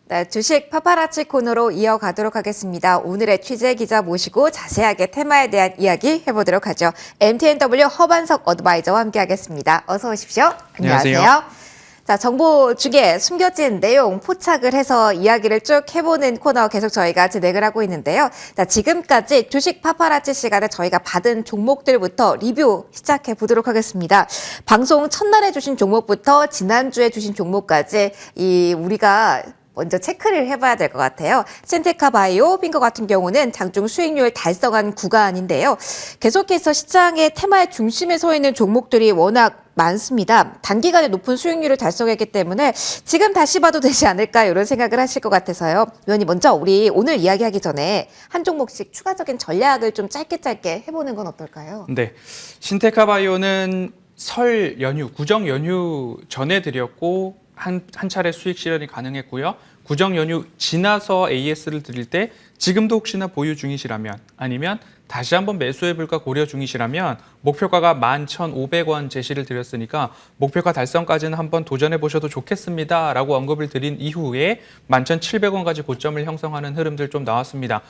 네, 주식 파파라치 코너로 이어가도록 하겠습니다. 오늘의 취재 기자 모시고 자세하게 테마에 대한 이야기 해보도록 하죠. MTNW 허반석 어드바이저와 함께하겠습니다. 어서 오십시오. 안녕하세요. 자, 정보 중에 숨겨진 내용 포착을 해서 이야기를 쭉 해보는 코너 계속 저희가 진행을 하고 있는데요. 자, 지금까지 주식 파파라치 시간에 저희가 받은 종목들부터 리뷰 시작해 보도록 하겠습니다. 방송 첫날에 주신 종목부터 지난주에 주신 종목까지 우리가 먼저 체크를 해봐야 될 것 같아요. 신테카 바이오, 핑거 같은 경우는 장중 수익률 달성한 구간인데요. 계속해서 시장의 테마의 중심에 서 있는 종목들이 워낙 많습니다. 단기간에 높은 수익률을 달성했기 때문에 지금 다시 봐도 되지 않을까 이런 생각을 하실 것 같아서요. 위원님 먼저 우리 오늘 이야기하기 전에 한 종목씩 추가적인 전략을 좀 짧게 해보는 건 어떨까요? 네, 신테카 바이오는 설 연휴, 구정 연휴 전에 드렸고 한 차례 수익 실현이 가능했고요. 구정 연휴 지나서 AS를 드릴 때 지금도 혹시나 보유 중이시라면 아니면 다시 한번 매수해볼까 고려 중이시라면 목표가가 11,500원 제시를 드렸으니까 목표가 달성까지는 한번 도전해 보셔도 좋겠습니다 라고 언급을 드린 이후에 11,700원까지 고점을 형성하는 흐름들 좀 나왔습니다.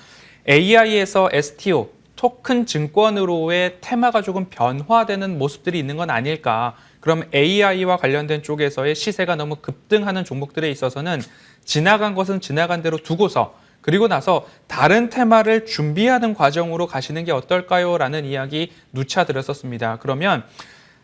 AI에서 STO 토큰 증권으로의 테마가 조금 변화되는 모습들이 있는 건 아닐까. 그럼 AI와 관련된 쪽에서의 시세가 너무 급등하는 종목들에 있어서는 지나간 것은 지나간 대로 두고서 그리고 나서 다른 테마를 준비하는 과정으로 가시는 게 어떨까요? 라는 이야기 누차 드렸었습니다. 그러면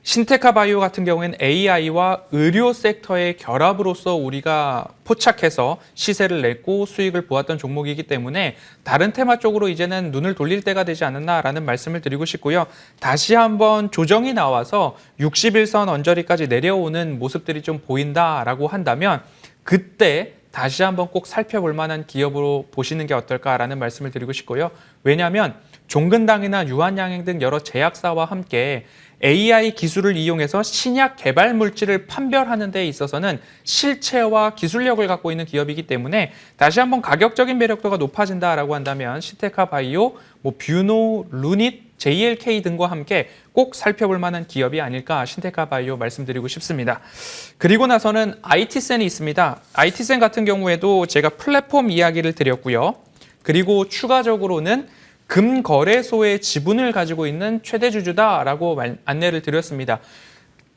신테카 바이오 같은 경우에는 AI와 의료 섹터의 결합으로서 우리가 포착해서 시세를 냈고 수익을 보았던 종목이기 때문에 다른 테마 쪽으로 이제는 눈을 돌릴 때가 되지 않았나라는 말씀을 드리고 싶고요. 다시 한번 조정이 나와서 61선 언저리까지 내려오는 모습들이 좀 보인다라고 한다면 그때 다시 한번 꼭 살펴볼 만한 기업으로 보시는 게 어떨까라는 말씀을 드리고 싶고요. 왜냐하면 종근당이나 유한양행 등 여러 제약사와 함께 AI 기술을 이용해서 신약 개발 물질을 판별하는 데 있어서는 실체와 기술력을 갖고 있는 기업이기 때문에 다시 한번 가격적인 매력도가 높아진다라고 한다면 신테카 바이오, 뷰노, 루닛, JLK 등과 함께 꼭 살펴볼 만한 기업이 아닐까 신테카 바이오 말씀드리고 싶습니다. 그리고 나서는 IT센이 있습니다. IT센 같은 경우에도 제가 플랫폼 이야기를 드렸고요. 그리고 추가적으로는 금거래소의 지분을 가지고 있는 최대 주주다라고 안내를 드렸습니다.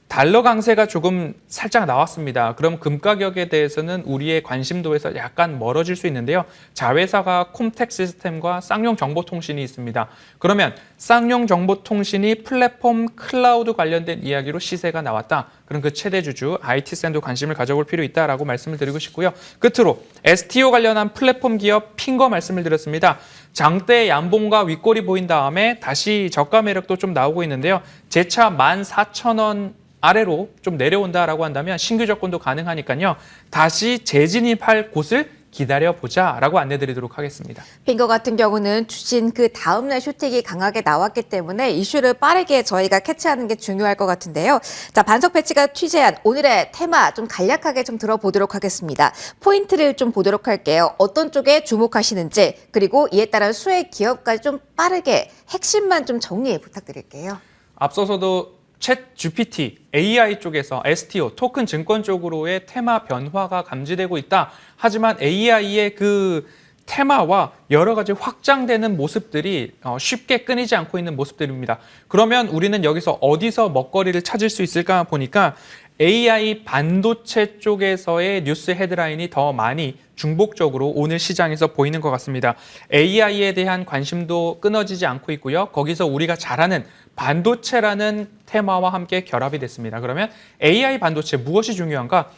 달러 강세가 조금 살짝 나왔습니다. 그럼 금 가격에 대해서는 우리의 관심도에서 약간 멀어질 수 있는데요. 자회사가 콤텍 시스템과 쌍용 정보통신이 있습니다. 그러면 쌍용 정보통신이 플랫폼 클라우드 관련된 이야기로 시세가 나왔다. 그럼 그 최대 주주 IT센도 관심을 가져볼 필요 있다라고 말씀을 드리고 싶고요. 끝으로 STO 관련한 플랫폼 기업 핑거 말씀을 드렸습니다. 장대 양봉과 윗골이 보인 다음에 다시 저가 매력도 좀 나오고 있는데요. 재차 14,000원 아래로 좀 내려온다라고 한다면 신규 접근도 가능하니까요. 다시 재진입할 곳을 기다려보자라고 안내드리도록 하겠습니다. 핑거 같은 경우는 주신 그 다음날 쇼틱이 강하게 나왔기 때문에 이슈를 빠르게 저희가 캐치하는 게 중요할 것 같은데요. 자, 반석 배치가 취재한 오늘의 테마 좀 간략하게 좀 들어보도록 하겠습니다. 포인트를 좀 보도록 할게요. 어떤 쪽에 주목하시는지 그리고 이에 따른 수혜 기업까지 좀 빠르게 핵심만 좀 정리 부탁드릴게요. 앞서서도 챗 GPT, AI 쪽에서 STO, 토큰 증권 쪽으로의 테마 변화가 감지되고 있다. 하지만 AI의 그 테마와 여러 가지 확장되는 모습들이 쉽게 끊이지 않고 있는 모습들입니다. 그러면 우리는 여기서 어디서 먹거리를 찾을 수 있을까 보니까 AI 반도체 쪽에서의 뉴스 헤드라인이 더 많이 중복적으로 오늘 시장에서 보이는 것 같습니다. AI에 대한 관심도 끊어지지 않고 있고요. 거기서 우리가 잘 아는 반도체라는 테마와 함께 결합이 됐습니다. 그러면 AI 반도체 무엇이 중요한가?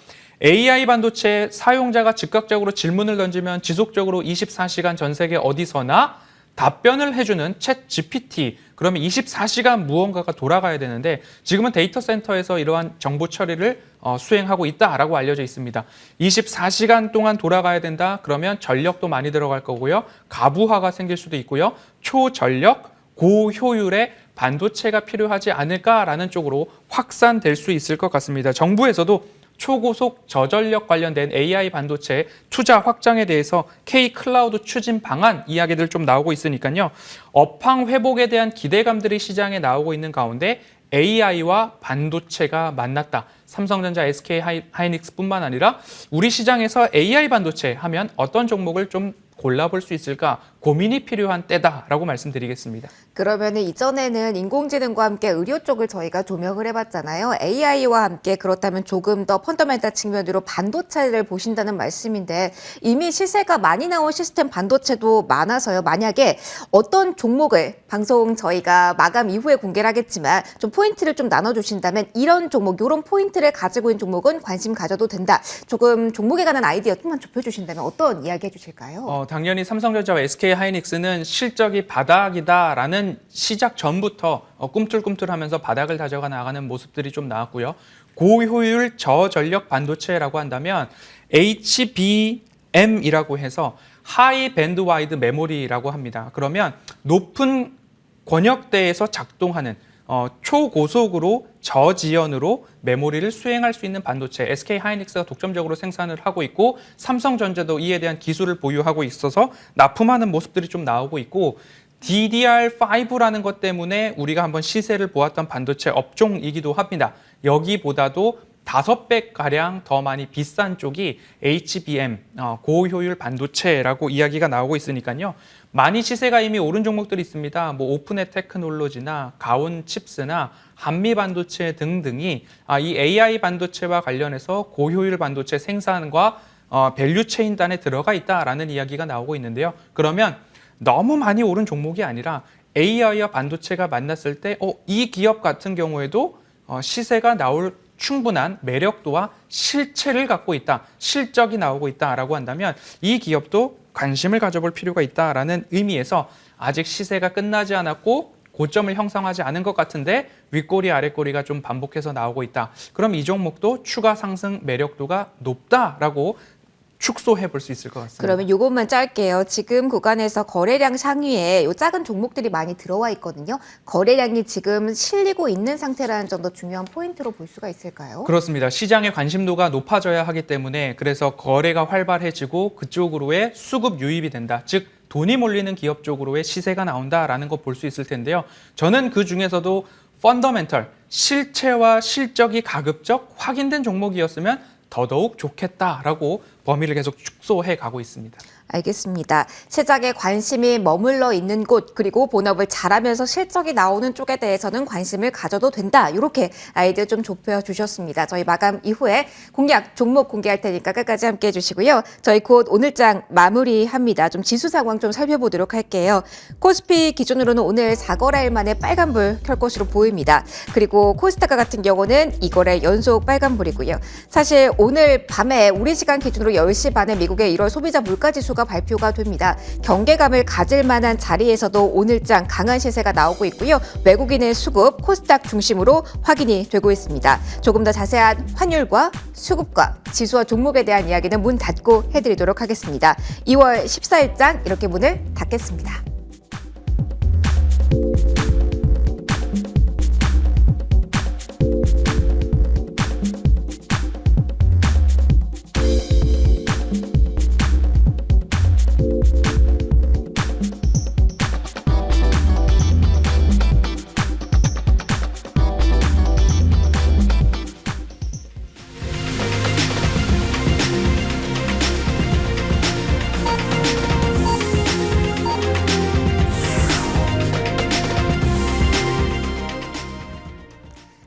AI 반도체 사용자가 즉각적으로 질문을 던지면 지속적으로 24시간 전 세계 어디서나 답변을 해주는 챗 GPT. 그러면 24시간 무언가가 돌아가야 되는데 지금은 데이터 센터에서 이러한 정보 처리를 수행하고 있다라고 알려져 있습니다. 24시간 동안 돌아가야 된다. 그러면 전력도 많이 들어갈 거고요. 가부하가 생길 수도 있고요. 초전력, 고효율의 반도체가 필요하지 않을까라는 쪽으로 확산될 수 있을 것 같습니다. 정부에서도 초고속 저전력 관련된 AI 반도체 투자 확장에 대해서 K-클라우드 추진 방안 이야기들 좀 나오고 있으니까요. 업황 회복에 대한 기대감들이 시장에 나오고 있는 가운데 AI와 반도체가 만났다. 삼성전자, SK 하이닉스뿐만 아니라 우리 시장에서 AI 반도체 하면 어떤 종목을 좀 골라볼 수 있을까 고민이 필요한 때다라고 말씀드리겠습니다. 그러면 이전에는 인공지능과 함께 의료 쪽을 저희가 조명을 해봤잖아요. AI와 함께 그렇다면 조금 더 펀더멘탈 측면으로 반도체를 보신다는 말씀인데 이미 시세가 많이 나온 시스템 반도체도 많아서요. 만약에 어떤 종목을 방송 저희가 마감 이후에 공개를 하겠지만 좀 포인트를 좀 나눠주신다면 이런 종목, 이런 포인트를 가지고 있는 종목은 관심 가져도 된다. 조금 종목에 관한 아이디어 좀만 좁혀주신다면 어떤 이야기 해주실까요? 당연히 삼성전자와 SK 하이닉스는 실적이 바닥이다라는 시작 전부터 꿈틀꿈틀하면서 바닥을 다져가 나가는 모습들이 좀 나왔고요. 고효율 저전력 반도체라고 한다면 HBM이라고 해서 하이 밴드 와이드 메모리라고 합니다. 그러면 높은 권역대에서 작동하는 초고속으로 저지연으로 메모리를 수행할 수 있는 반도체 SK 하이닉스가 독점적으로 생산을 하고 있고 삼성전자도 이에 대한 기술을 보유하고 있어서 납품하는 모습들이 좀 나오고 있고 DDR5라는 것 때문에 우리가 한번 시세를 보았던 반도체 업종이기도 합니다. 여기보다도 5배가량 더 많이 비싼 쪽이 HBM, 고효율 반도체라고 이야기가 나오고 있으니까요. 많이 시세가 이미 오른 종목들이 있습니다. 뭐 오픈의 테크놀로지나 가온 칩스나 한미 반도체 등등이 이 AI 반도체와 관련해서 고효율 반도체 생산과 밸류체인단에 들어가 있다라는 이야기가 나오고 있는데요. 그러면 너무 많이 오른 종목이 아니라 AI와 반도체가 만났을 때 이 기업 같은 경우에도 시세가 나올 충분한 매력도와 실체를 갖고 있다, 실적이 나오고 있다라고 한다면 이 기업도 관심을 가져볼 필요가 있다라는 의미에서 아직 시세가 끝나지 않았고 고점을 형성하지 않은 것 같은데 윗꼬리 아랫꼬리가 좀 반복해서 나오고 있다. 그럼 이 종목도 추가 상승 매력도가 높다라고 축소해 볼 수 있을 것 같습니다. 그러면 이것만 짧게요. 지금 구간에서 거래량 상위에 요 작은 종목들이 많이 들어와 있거든요. 거래량이 지금 실리고 있는 상태라는 점도 중요한 포인트로 볼 수가 있을까요? 그렇습니다. 시장의 관심도가 높아져야 하기 때문에 그래서 거래가 활발해지고 그쪽으로의 수급 유입이 된다. 즉 돈이 몰리는 기업 쪽으로의 시세가 나온다라는 거 볼 수 있을 텐데요. 저는 그 중에서도 펀더멘털, 실체와 실적이 가급적 확인된 종목이었으면 더더욱 좋겠다라고 범위를 계속 축소해 가고 있습니다. 알겠습니다. 시장에 관심이 머물러 있는 곳 그리고 본업을 잘하면서 실적이 나오는 쪽에 대해서는 관심을 가져도 된다. 이렇게 아이디어 좀 좁혀주셨습니다. 저희 마감 이후에 공략 종목 공개할 테니까 끝까지 함께해 주시고요. 저희 곧 오늘장 마무리합니다. 좀 지수 상황 좀 살펴보도록 할게요. 코스피 기준으로는 오늘 4거래일 만에 빨간불 켤 것으로 보입니다. 그리고 코스닥 같은 경우는 2거래 연속 빨간불이고요. 사실 오늘 밤에 우리 시간 기준으로 10시 반에 미국의 1월 소비자 물가지수 가 발표가 됩니다. 경계감을 가질 만한 자리에서도 오늘장 강한 시세가 나오고 있고요. 외국인의 수급 코스닥 중심으로 확인이 되고 있습니다. 조금 더 자세한 환율과 수급과 지수와 종목에 대한 이야기는 문 닫고 해드리도록 하겠습니다. 2월 14일장 이렇게 문을 닫겠습니다.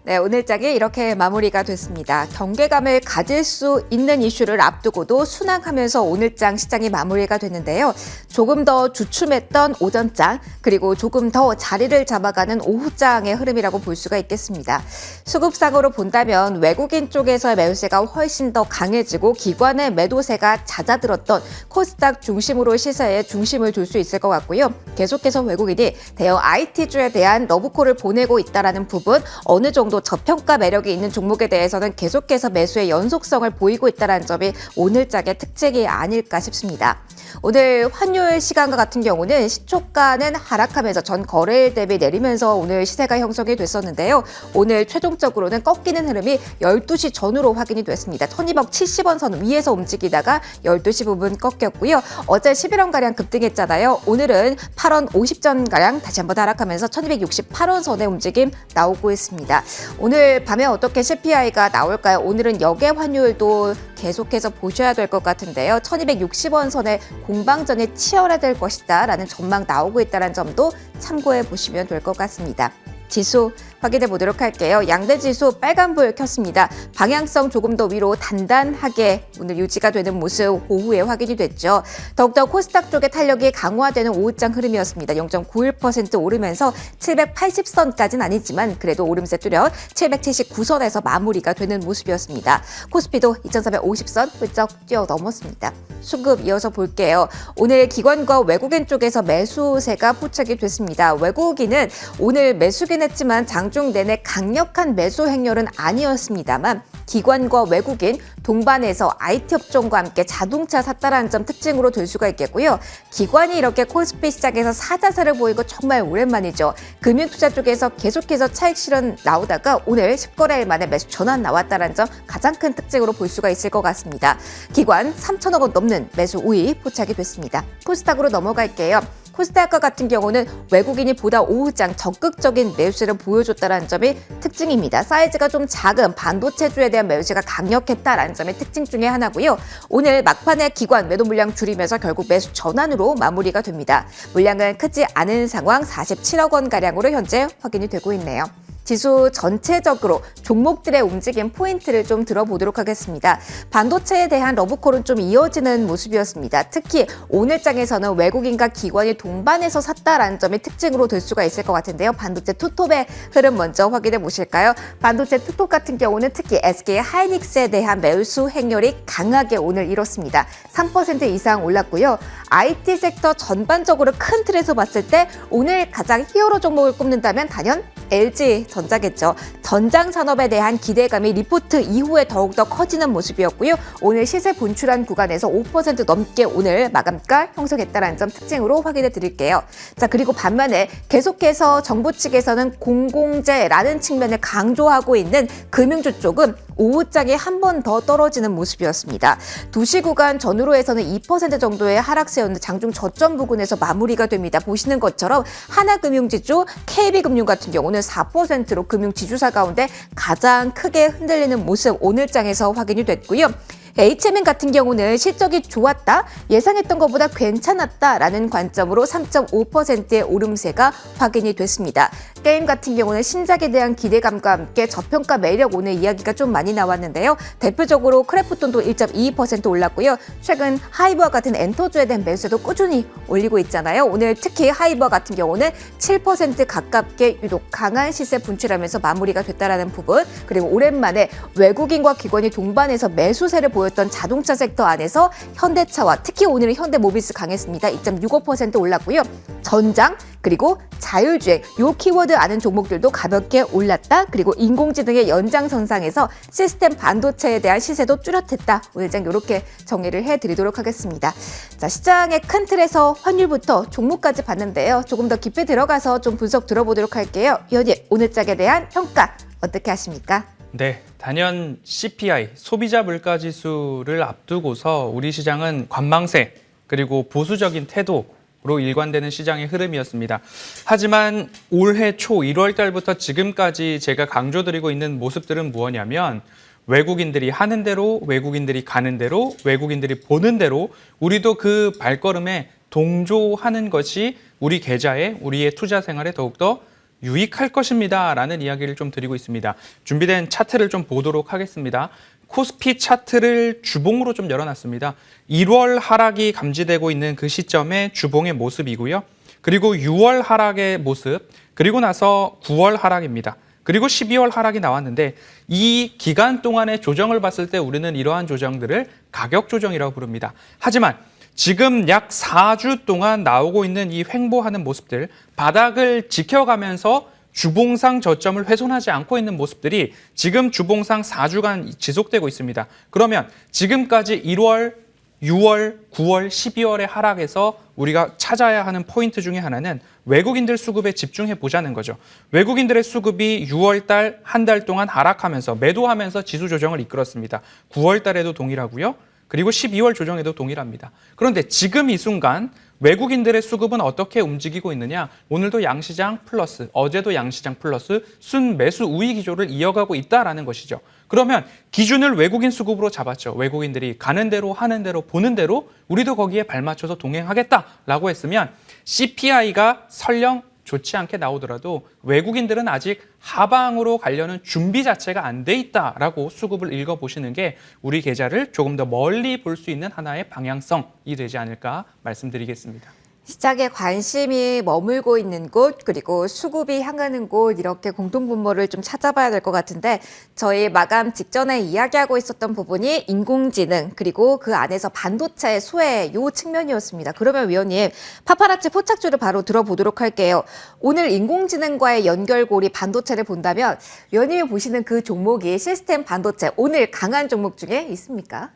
네, 오늘장이 이렇게 마무리가 됐습니다. 경계감을 가질 수 있는 이슈를 앞두고도 순항하면서 오늘장 시장이 마무리가 됐는데요. 조금 더 주춤했던 오전장 그리고 조금 더 자리를 잡아가는 오후장의 흐름이라고 볼 수가 있겠습니다. 수급상으로 본다면 외국인 쪽에서의 매수세가 훨씬 더 강해지고 기관의 매도세가 잦아들었던 코스닥 중심으로 시세에 중심을 둘 수 있을 것 같고요. 계속해서 외국인이 대형 IT주에 대한 러브콜을 보내고 있다는 부분 어느 정도 또 저평가 매력이 있는 종목에 대해서는 계속해서 매수의 연속성을 보이고 있다는 점이 오늘장의 특징이 아닐까 싶습니다. 오늘 환율 시간과 같은 경우는 시초가는 하락하면서 전 거래일 대비 내리면서 오늘 시세가 형성이 됐었는데요. 오늘 최종적으로는 꺾이는 흐름이 12시 전후로 확인이 됐습니다. 1270원 선 위에서 움직이다가 12시 부분 꺾였고요. 어제 11원가량 급등했잖아요. 오늘은 8원 50전가량 다시 한번 하락하면서 1268원 선의 움직임 나오고 있습니다. 오늘 밤에 어떻게 CPI가 나올까요? 오늘은 역외 환율도 계속해서 보셔야 될 것 같은데요. 1260원 선의 공방전이 치열해질 것이다 라는 전망 나오고 있다는 점도 참고해 보시면 될 것 같습니다. 지수 확인해 보도록 할게요. 양대 지수 빨간불 켰습니다. 방향성 조금 더 위로 단단하게 오늘 유지가 되는 모습 오후에 확인이 됐죠. 더욱더 코스닥 쪽의 탄력이 강화되는 오후장 흐름이었습니다. 0.91% 오르면서 780선까지는 아니지만 그래도 오름세 뚜렷 779선에서 마무리가 되는 모습이었습니다. 코스피도 2450선 훌쩍 뛰어넘었습니다. 수급 이어서 볼게요. 오늘 기관과 외국인 쪽에서 매수세가 포착이 됐습니다. 외국인은 오늘 매수긴 했지만 장중 내내 강력한 매수 행렬은 아니었습니다만 기관과 외국인 동반해서 IT 업종과 함께 자동차 샀다라는 점 특징으로 들 수가 있겠고요. 기관이 이렇게 코스피 시장에서 사자세를 보이고 정말 오랜만이죠. 금융투자 쪽에서 계속해서 차익 실현 나오다가 오늘 10거래일 만에 매수 전환 나왔다는 점 가장 큰 특징으로 볼 수가 있을 것 같습니다. 기관 3천억 원 넘는 매수 우위 포착이 됐습니다. 코스닥으로 넘어갈게요. 코스닥과 같은 경우는 외국인이 보다 오후장 적극적인 매수세를 보여줬다는 점이 특징입니다. 사이즈가 좀 작은 반도체주에 대한 매수세가 강력했다라는 점이 특징 중에 하나고요. 오늘 막판에 기관 매도 물량 줄이면서 결국 매수 전환으로 마무리가 됩니다. 물량은 크지 않은 상황 47억 원가량으로 현재 확인이 되고 있네요. 지수 전체적으로 종목들의 움직임 포인트를 좀 들어보도록 하겠습니다. 반도체에 대한 러브콜은 좀 이어지는 모습이었습니다. 특히 오늘장에서는 외국인과 기관이 동반해서 샀다라는 점이 특징으로 들 수가 있을 것 같은데요. 반도체 투톱의 흐름 먼저 확인해 보실까요? 반도체 투톱 같은 경우는 특히 SK 하이닉스에 대한 매수 행렬이 강하게 오늘 이뤘습니다. 3% 이상 올랐고요. IT 섹터 전반적으로 큰 틀에서 봤을 때 오늘 가장 히어로 종목을 꼽는다면 단연 LG전자겠죠. 전장 산업에 대한 기대감이 리포트 이후에 더욱더 커지는 모습이었고요. 오늘 시세 분출한 구간에서 5% 넘게 오늘 마감가 형성했다는 점 특징으로 확인해 드릴게요. 자, 그리고 반면에 계속해서 정부 측에서는 공공재라는 측면을 강조하고 있는 금융주 쪽은 오후장에 한 번 더 떨어지는 모습이었습니다. 2시 구간 전후로 해서는 2% 정도의 하락세였는데 장중 저점 부근에서 마무리가 됩니다. 보시는 것처럼 하나금융지주, KB금융 같은 경우는 4%로 금융지주사 가운데 가장 크게 흔들리는 모습 오늘장에서 확인이 됐고요. HMN 같은 경우는 실적이 좋았다, 예상했던 것보다 괜찮았다라는 관점으로 3.5%의 오름세가 확인이 됐습니다. 게임 같은 경우는 신작에 대한 기대감과 함께 저평가 매력 오늘 이야기가 좀 많이 나왔는데요. 대표적으로 크래프톤도 1.22% 올랐고요. 최근 하이버와 같은 엔터주에 대한 매수도 꾸준히 올리고 있잖아요. 오늘 특히 하이버 같은 경우는 7% 가깝게 유독 강한 시세 분출하면서 마무리가 됐다라는 부분, 그리고 오랜만에 외국인과 기관이 동반해서 매수세를 보였던 자동차 섹터 안에서 현대차와 특히 오늘은 현대모비스 강했습니다. 2.65% 올랐고요. 전장 그리고 자율주행 요 키워드 아는 종목들도 가볍게 올랐다. 그리고 인공지능의 연장선상에서 시스템 반도체에 대한 시세도 뚜렷했다. 오늘장 이렇게 정리를 해드리도록 하겠습니다. 자, 시장의 큰 틀에서 환율부터 종목까지 봤는데요. 조금 더 깊이 들어가서 좀 분석 들어보도록 할게요. 위원님, 오늘장에 대한 평가 어떻게 하십니까? 네, 단연 CPI, 소비자 물가지수를 앞두고서 우리 시장은 관망세 그리고 보수적인 태도로 일관되는 시장의 흐름이었습니다. 하지만 올해 초 1월 달부터 지금까지 제가 강조드리고 있는 모습들은 무엇이냐면 외국인들이 하는 대로, 외국인들이 가는 대로, 외국인들이 보는 대로 우리도 그 발걸음에 동조하는 것이 우리 계좌에, 우리의 투자 생활에 더욱더 유익할 것입니다 라는 이야기를 좀 드리고 있습니다. 준비된 차트를 좀 보도록 하겠습니다. 코스피 차트를 주봉으로 좀 열어놨습니다. 1월 하락이 감지되고 있는 그 시점의 주봉의 모습이고요. 그리고 6월 하락의 모습, 그리고 나서 9월 하락입니다. 그리고 12월 하락이 나왔는데 이 기간 동안의 조정을 봤을 때 우리는 이러한 조정들을 가격 조정이라고 부릅니다. 하지만 지금 약 4주 동안 나오고 있는 이 횡보하는 모습들, 바닥을 지켜가면서 주봉상 저점을 훼손하지 않고 있는 모습들이 지금 주봉상 4주간 지속되고 있습니다. 그러면 지금까지 1월, 6월, 9월, 12월의 하락에서 우리가 찾아야 하는 포인트 중에 하나는 외국인들 수급에 집중해 보자는 거죠. 외국인들의 수급이 6월 달 한 달 동안 하락하면서 매도하면서 지수 조정을 이끌었습니다. 9월 달에도 동일하고요. 그리고 12월 조정에도 동일합니다. 그런데 지금 이 순간 외국인들의 수급은 어떻게 움직이고 있느냐? 오늘도 양시장 플러스, 어제도 양시장 플러스 순 매수 우위 기조를 이어가고 있다라는 것이죠. 그러면 기준을 외국인 수급으로 잡았죠. 외국인들이 가는 대로 하는 대로 보는 대로 우리도 거기에 발맞춰서 동행하겠다라고 했으면 CPI가 설령 좋지 않게 나오더라도 외국인들은 아직 하방으로 가려는 준비 자체가 안 돼 있다라고 수급을 읽어보시는 게 우리 계좌를 조금 더 멀리 볼 수 있는 하나의 방향성이 되지 않을까 말씀드리겠습니다. 시장에 관심이 머물고 있는 곳, 그리고 수급이 향하는 곳, 이렇게 공통분모를 좀 찾아봐야 될 것 같은데, 저희 마감 직전에 이야기하고 있었던 부분이 인공지능, 그리고 그 안에서 반도체 소외, 요 측면이었습니다. 그러면 위원님, 파파라치 포착주를 바로 들어보도록 할게요. 오늘 인공지능과의 연결고리 반도체를 본다면, 위원님이 보시는 그 종목이 시스템 반도체, 오늘 강한 종목 중에 있습니까?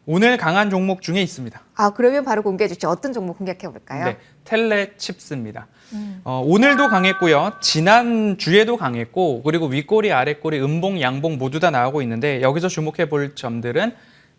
오늘 강한 종목 중에 있습니다. 그러면 바로 공개해 주시죠. 어떤 종목 공략해 볼까요? 네, 텔레칩스입니다. 오늘도 강했고요. 지난주에도 강했고 그리고 윗꼬리 아랫꼬리 음봉 양봉 모두 다 나오고 있는데 여기서 주목해 볼 점들은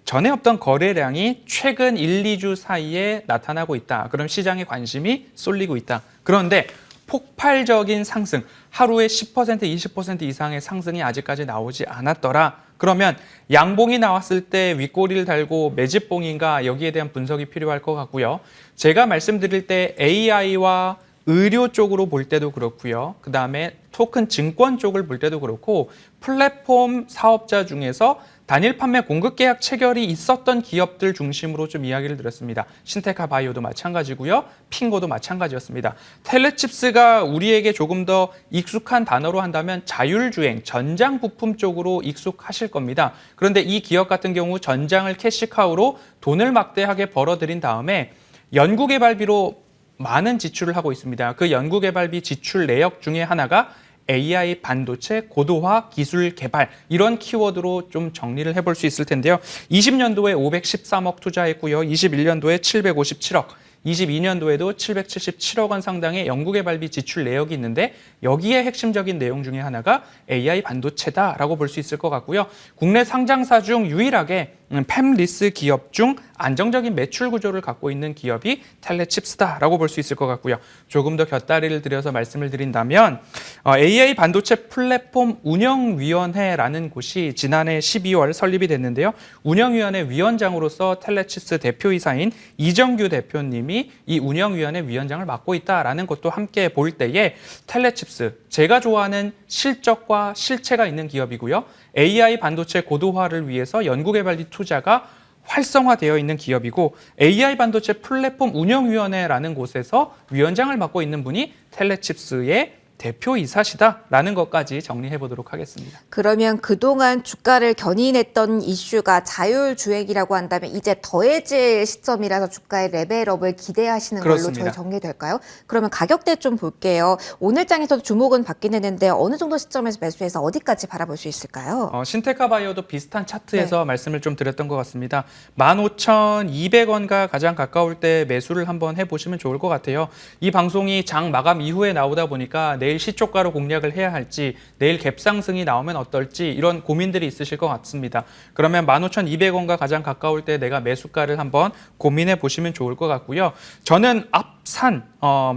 전에 없던 거래량이 최근 1, 2주 사이에 나타나고 있다. 그럼 시장의 관심이 쏠리고 있다. 그런데 폭발적인 상승, 하루에 10%, 20% 이상의 상승이 아직까지 나오지 않았더라. 그러면 양봉이 나왔을 때 윗꼬리를 달고 매집봉인가 여기에 대한 분석이 필요할 것 같고요. 제가 말씀드릴 때 AI와 의료 쪽으로 볼 때도 그렇고요. 그다음에 토큰 증권 쪽을 볼 때도 그렇고 플랫폼 사업자 중에서 단일 판매 공급 계약 체결이 있었던 기업들 중심으로 좀 이야기를 드렸습니다. 신테카 바이오도 마찬가지고요. 핑거도 마찬가지였습니다. 텔레칩스가 우리에게 조금 더 익숙한 단어로 한다면 자율주행, 전장 부품 쪽으로 익숙하실 겁니다. 그런데 이 기업 같은 경우 전장을 캐시카우로 돈을 막대하게 벌어들인 다음에 연구개발비로 많은 지출을 하고 있습니다. 그 연구개발비 지출 내역 중에 하나가 AI 반도체 고도화 기술 개발 이런 키워드로 좀 정리를 해볼 수 있을 텐데요. 20년도에 513억 투자했고요. 21년도에 757억, 22년도에도 777억 원 상당의 연구개발비 지출 내역이 있는데 여기에 핵심적인 내용 중에 하나가 AI 반도체다라고 볼 수 있을 것 같고요. 국내 상장사 중 유일하게 팹리스 기업 중 안정적인 매출 구조를 갖고 있는 기업이 텔레칩스다라고 볼 수 있을 것 같고요. 조금 더 곁다리를 들여서 말씀을 드린다면 AI 반도체 플랫폼 운영위원회라는 곳이 지난해 12월 설립이 됐는데요. 운영위원회 위원장으로서 텔레칩스 대표이사인 이정규 대표님이 이 운영위원회 위원장을 맡고 있다라는 것도 함께 볼 때에 텔레칩스, 제가 좋아하는 실적과 실체가 있는 기업이고요. AI 반도체 고도화를 위해서 연구개발비 투자가 활성화되어 있는 기업이고 AI 반도체 플랫폼 운영위원회라는 곳에서 위원장을 맡고 있는 분이 텔레칩스의 대표이사시다라는 것까지 정리해 보도록 하겠습니다. 그러면 그동안 주가를 견인했던 이슈가 자율주행이라고 한다면 이제 더해질 시점이라서 주가의 레벨업을 기대하시는 그렇습니다. 걸로 저희 정리될까요? 그러면 가격대 좀 볼게요. 오늘 장에서도 주목은 받긴 했는데 어느 정도 시점에서 매수해서 어디까지 바라볼 수 있을까요? 신테카 바이오도 비슷한 차트에서 말씀을 좀 드렸던 것 같습니다. 15,200원과 가장 가까울 때 매수를 한번 해보시면 좋을 것 같아요. 이 방송이 장 마감 이후에 나오다 보니까 내일 시초가로 공략을 해야 할지, 내일 갭상승이 나오면 어떨지 이런 고민들이 있으실 것 같습니다. 그러면 15,200원과 가장 가까울 때 내가 매수가를 한번 고민해 보시면 좋을 것 같고요. 저는 앞산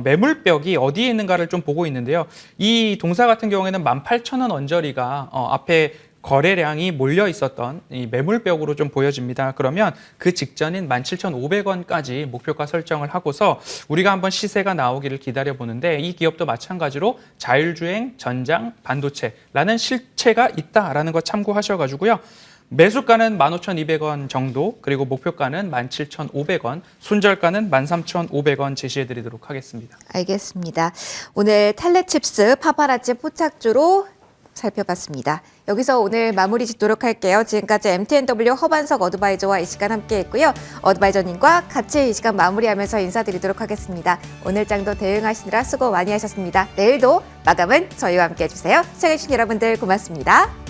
매물벽이 어디에 있는가를 좀 보고 있는데요. 이 동사 같은 경우에는 18,000원 언저리가 앞에 거래량이 몰려 있었던 이 매물벽으로 좀 보여집니다. 그러면 그 직전인 17,500원까지 목표가 설정을 하고서 우리가 한번 시세가 나오기를 기다려보는데 이 기업도 마찬가지로 자율주행, 전장, 반도체라는 실체가 있다라는 거 참고하셔가지고요. 매수가는 15,200원 정도, 그리고 목표가는 17,500원, 손절가는 13,500원 제시해드리도록 하겠습니다. 알겠습니다. 오늘 텔레칩스 파파라치 포착주로 살펴봤습니다. 여기서 오늘 마무리 짓도록 할게요. 지금까지 MTNW 허반석 어드바이저와 이 시간 함께했고요. 어드바이저님과 같이 이 시간 마무리하면서 인사드리도록 하겠습니다. 오늘 장도 대응하시느라 수고 많이 하셨습니다. 내일도 마감은 저희와 함께 해주세요. 시청해주신 여러분들 고맙습니다.